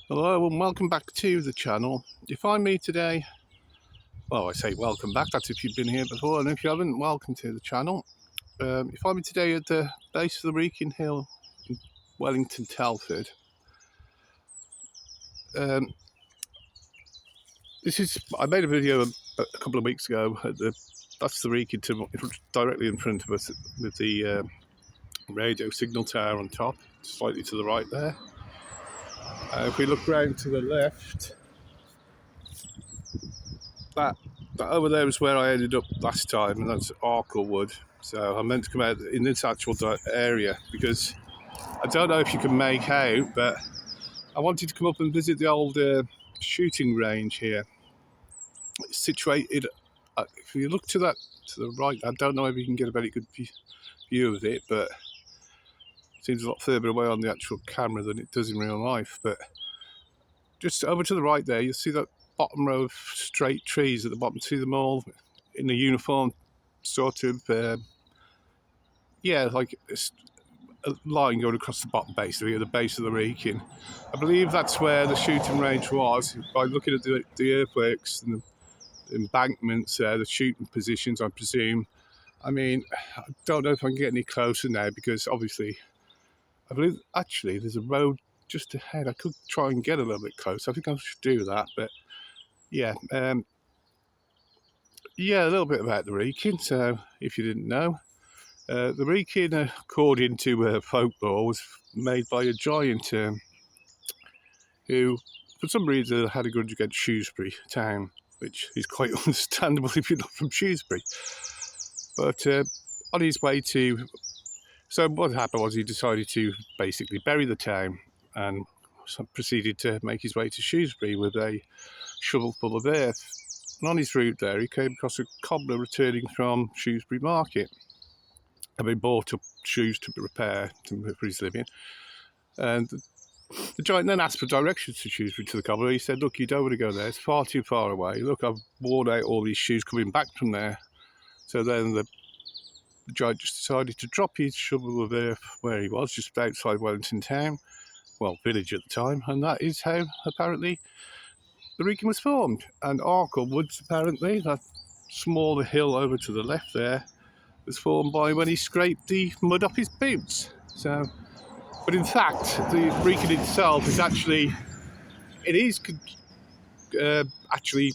Hello and welcome back to the channel. You find me today, well I say welcome back, that's if you've been here before, and if you haven't, welcome to the channel. You find me today at the base of the Wrekin Hill in Wellington, Telford. I made a video a couple of weeks ago at that's the Wrekin directly in front of us with the radio signal tower on top, slightly to the right there. If we look round to the left, that over there is where I ended up last time, and that's Arklewood. So I meant to come out in this actual area because I don't know if you can make out, but I wanted to come up and visit the old shooting range here. It's situated, if you look to the right, I don't know if you can get a very good view of it, but it seems a lot further away on the actual camera than it does in real life. But just over to the right there, you'll see that bottom row of straight trees at the bottom. See them all in a uniform sort of like a line going across the bottom, basically at the base of the Wrekin. I believe that's where the shooting range was. By looking at the earthworks and the embankments there, the shooting positions, I presume. I mean, I don't know if I can get any closer now because obviously I believe actually there's a road just ahead. I could try and get a little bit closer. I think I should do that, but yeah, a little bit about the Wrekin. So if you didn't know, the wrekin, according to folklore, was made by a giant who, for some reason, had a grudge against Shrewsbury town, which is quite understandable if you're not from Shrewsbury. But on his way to... So what happened was he decided to basically bury the town and proceeded to make his way to Shrewsbury with a shovel full of earth. And on his route there, he came across a cobbler returning from Shrewsbury Market, having bought up shoes to repair for his living. And the giant then asked for directions to Shrewsbury to the cobbler. He said, look, you don't want to go there, it's far too far away. Look, I've worn out all these shoes coming back from there. So then the giant just decided to drop his shovel of earth where he was, just outside Wellington town, well, village at the time, and that is how, apparently, the Wrekin was formed. And Arklewood, apparently, that smaller hill over to the left there, was formed by when he scraped the mud off his boots. So, but in fact, the Wrekin itself is actually actually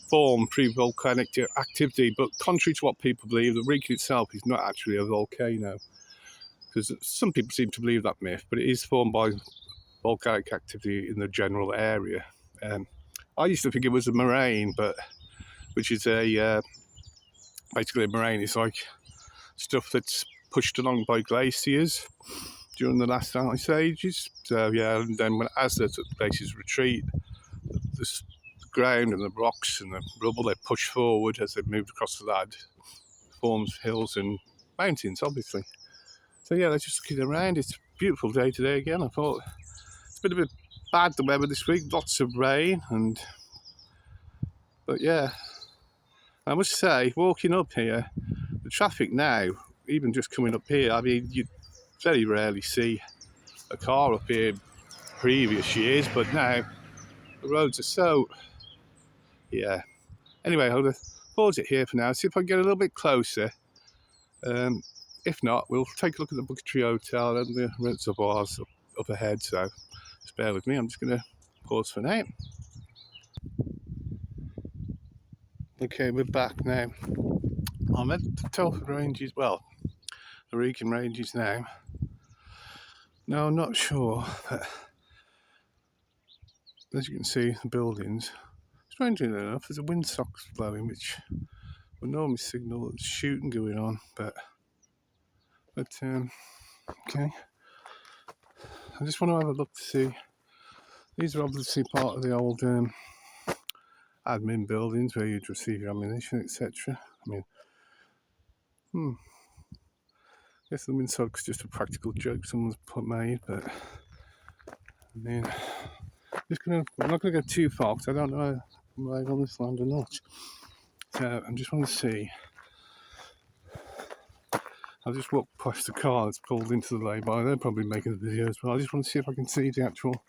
formed through volcanic activity. But contrary to what people believe, the Wrekin itself is not actually a volcano, because some people seem to believe that myth. But it is formed by volcanic activity in the general area. I used to think it was a moraine, which is basically a moraine. It's like stuff that's pushed along by glaciers during the last ice ages. So yeah, and then as the glaciers retreat, the ground and the rocks and the rubble, they push forward as they move across the land, forms hills and mountains, obviously. So yeah, they're just looking around. It's a beautiful day today again. I thought it's been a bit bad, the weather this week, lots of rain, but yeah, I must say, walking up here, the traffic now, even just coming up here, I mean, you very rarely see a car up here in previous years, but now the roads are so, yeah. Anyway, I'll pause it here for now, see if I can get a little bit closer. If not, we'll take a look at the Bucketry Hotel and the reservoirs up ahead, so just bear with me, I'm just going to pause for now. Okay, we're back now. I'm at the Telford Ranges, well, the Wrekin Ranges now. No, I'm not sure, but as you can see, the buildings, strangely enough, there's a windsock's blowing, which would normally signal that there's shooting going on, but okay. I just want to have a look to see. These are obviously part of the old admin buildings where you'd receive your ammunition, etc. I mean, I guess the windsock's just a practical joke someone's made, but I mean, I'm not going to go too far because I don't know if I'm right on this land or not. So I just want to see. I'll just walk past the car that's pulled into the lay-by. They're probably making the video as well. I just want to see if I can see the actual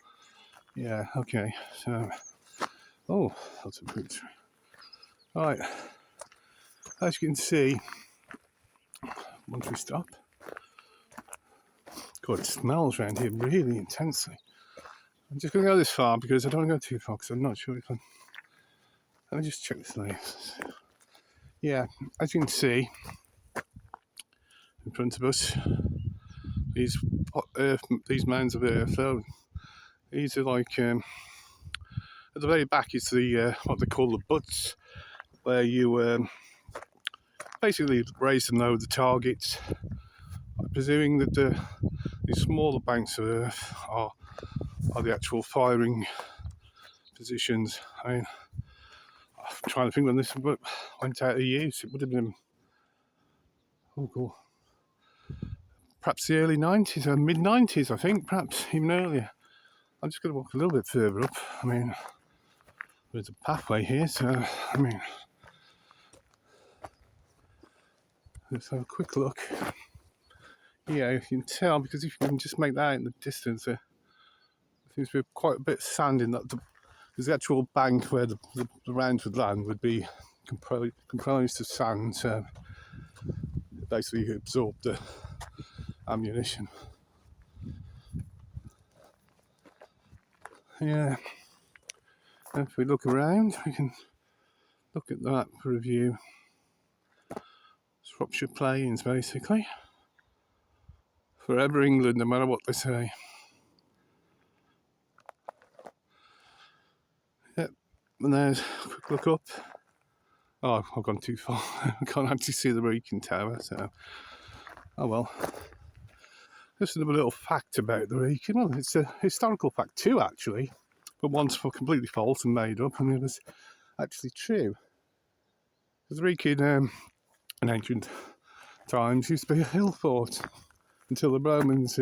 Yeah, okay. So, oh, lots of fruit tree. Right, as you can see, once we stop, God, it smells around here really intensely. I'm just going to go this far because I don't want to go too far because I'm not sure if I'm. Let me just check this later. Yeah, as you can see in front of us, these these mounds of earth. So these are like at the very back is the what they call the butts, where you basically raise and lower the targets. I'm presuming that these smaller banks of earth are the actual firing positions. I mean, I'm trying to think when this went out of use. It would have been, oh god, perhaps the early 90s or mid 90s, I think, perhaps even earlier. I'm just going to walk a little bit further up. I mean, there's a pathway here, so I mean, let's have a quick look. Yeah, you can tell because if you can just make that out in the distance, there seems to be quite a bit of sand in that. Because the actual bank where the rounds would land would be comprised of sand, so it basically absorbed the ammunition. Yeah, and if we look around, we can look at that for a view. Shropshire Plains, basically. Forever England, no matter what they say. Yep, and there's a quick look up. Oh, I've gone too far. I can't actually see the wrekin tower, so oh well. Just another little fact about the wrekin. Well, it's a historical fact too, actually, but one's completely false and made up, and the other's actually true. Because the wrekin in ancient times used to be a hill fort until the Romans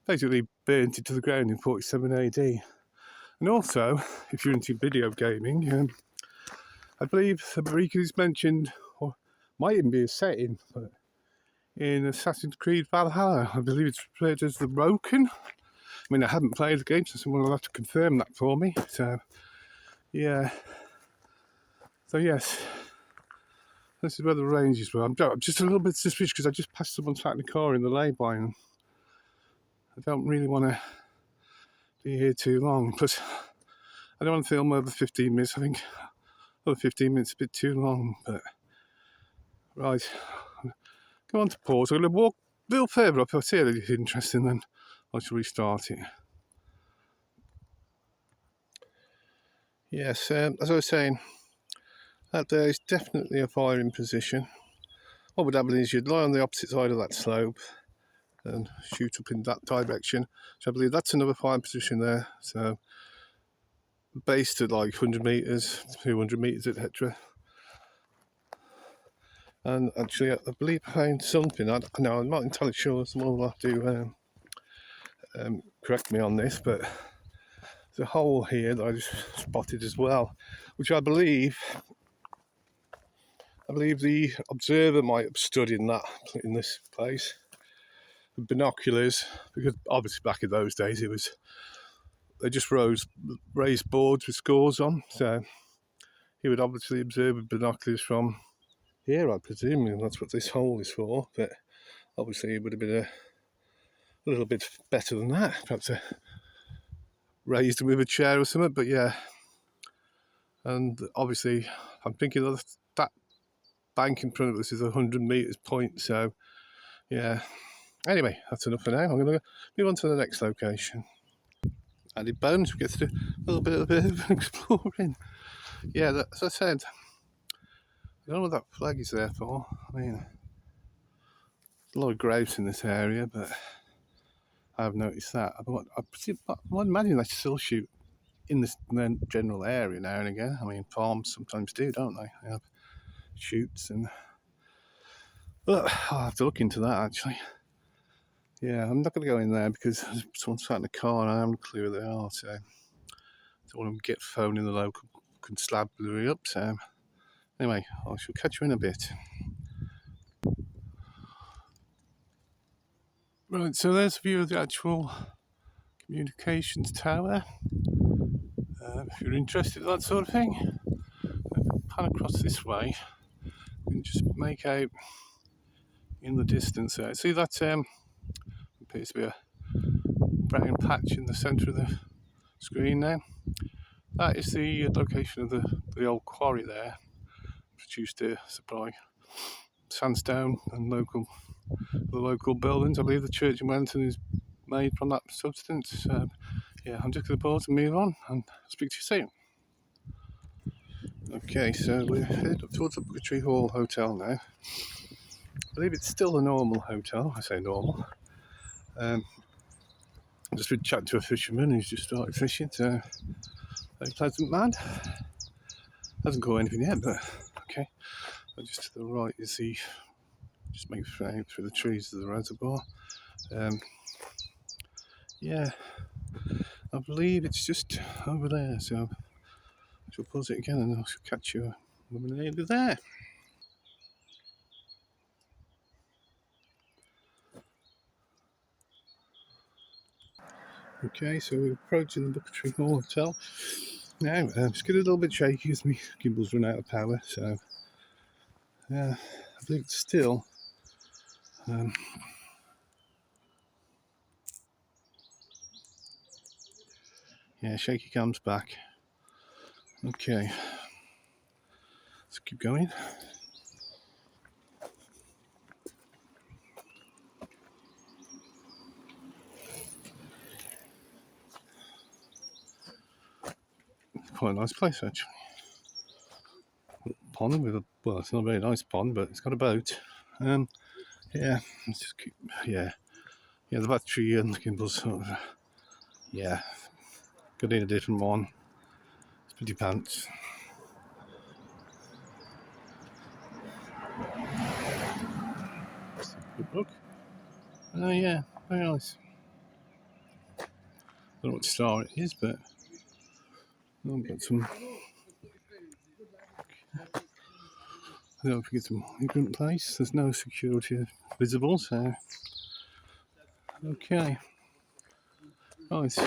basically burnt it to the ground in 47 AD. And also, if you're into video gaming, I believe the wrekin is mentioned, or might even be a setting, but in Assassin's Creed Valhalla, I believe it's referred as the wrekin. I mean, I haven't played the game, so someone will have to confirm that for me. So, yeah. So, yes. This is where the ranges were. I'm just a little bit suspicious because I just passed someone sat in the car in the lay-by and I don't really want to be here too long. Plus, I don't want to film over 15 minutes. I think over 15 minutes is a bit too long. But, right. Go on to pause. I'm going to walk a little further up. I'll see if it's interesting, then I shall restart it. Yes, as I was saying, that there is definitely a firing position. What would happen is you'd lie on the opposite side of that slope and shoot up in that direction. So I believe that's another firing position there. So based at like 100 metres, 200 metres, etc. And actually, I believe I found something. Now I'm not entirely sure. Someone will have to correct me on this, but there's a hole here that I just spotted as well, which I believe the observer might have stood in this place with binoculars, because obviously back in those days they just raised boards with scores on, so he would obviously observe with binoculars from here, I presume, and that's what this hole is for. But obviously it would have been a little bit better than that, perhaps raised him with a chair or something. But yeah, and obviously I'm thinking of that bank in front of us is 100 metres point, so yeah. Anyway, that's enough for now. I'm going to move on to the next location. Added bones, we get to do a little bit of exploring. Yeah, as I said, I don't know what that flag is there for. I mean, there's a lot of graves in this area, but I have noticed that. I imagine they still shoot in this general area now and again. I mean, farms sometimes do, don't they? They have shoots and... But I'll have to look into that, actually. Yeah, I'm not going to go in there because someone's sat in the car and I haven't a clue where they are, so I don't want to get phone in the local constabulary up, so anyway, I shall catch you in a bit. Right, so there's a view of the actual communications tower. If you're interested in that sort of thing, pan across this way and just make out in the distance there. See that appears to be a brown patch in the centre of the screen now? That is the location of the old quarry there, which used to supply sandstone and the local buildings. I believe the church in Wellington is made from that substance. Yeah, I'm just going to pause and move on and speak to you soon. Okay, so we're headed up towards the Booker Hall Hotel now. I believe it's still a normal hotel. I say normal. I've just been chatting to a fisherman who's just started fishing, so very pleasant man. Hasn't caught anything yet, but okay. Just to the right is the, just make it through the trees of the reservoir. Yeah, I believe it's just over there, so I shall pause it again and I shall catch you over there. Okay, so we're approaching the Booker Hall Hotel. Now, it's getting a little bit shaky as my gimbal's run out of power, so I believe it's still yeah, shaky comes back. Okay, let's keep going. It's quite a nice place actually. Pond with well, it's not a very nice pond, but it's got a boat. Yeah, let's just keep, yeah, the battery and the gimbal's sort of, yeah, got in a different one. It's pretty pants. Good look. Oh yeah, very nice. I don't know what star it is, but I've got some. Don't forget some migrant place. There's no security visible, so okay. Nice.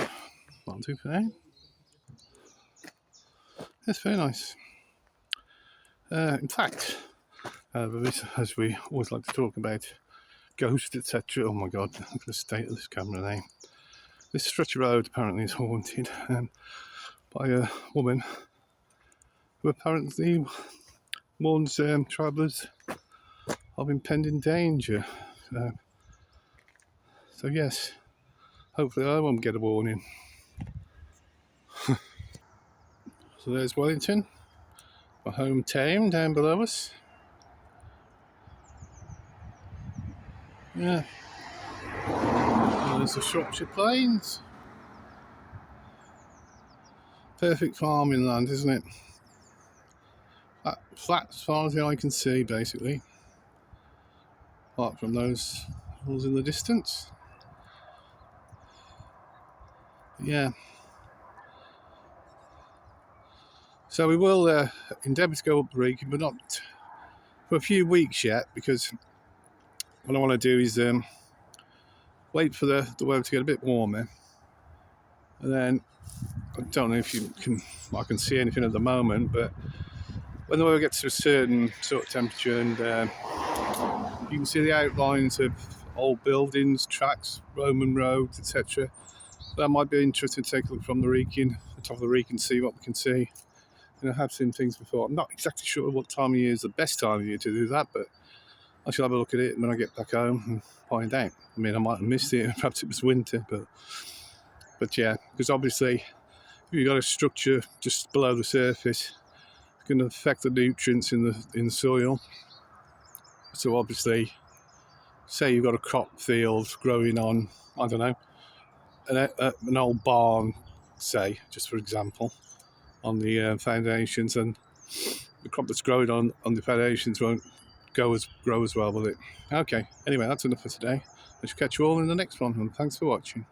That'll do for now. That's very nice. In fact, as we always like to talk about ghosts, etc. Oh my god, look at the state of this camera now. This stretch of road apparently is haunted by a woman who apparently warns travellers of impending danger. So yes, hopefully I won't get a warning. So there's Wellington, my hometown down below us. Yeah, and there's the Shropshire Plains. Perfect farming land, isn't it? Flat as far as the eye can see, basically. Apart from those hills in the distance. Yeah. So we will endeavour to go up the wrekin, but not for a few weeks yet, because what I want to do is wait for the weather to get a bit warmer, and then I don't know if I can see anything at the moment, but when the weather gets to a certain sort of temperature and you can see the outlines of old buildings, tracks, Roman roads, etc. That might be interesting to take a look from the wrekin, the top of the wrekin, see what we can see. I have seen things before. I'm not exactly sure what time of year is the best time of year to do that, but I shall have a look at it when I get back home and find out. I mean, I might have missed it, perhaps it was winter, but yeah, because obviously if you've got a structure just below the surface, it's going to affect the nutrients in the soil. So obviously, say you've got a crop field growing on, I don't know, an old barn, say, just for example, on the foundations, and the crop that's growing on the foundations won't grow as well with it. Okay, anyway, that's enough for today. I shall catch you all in the next one, and thanks for watching.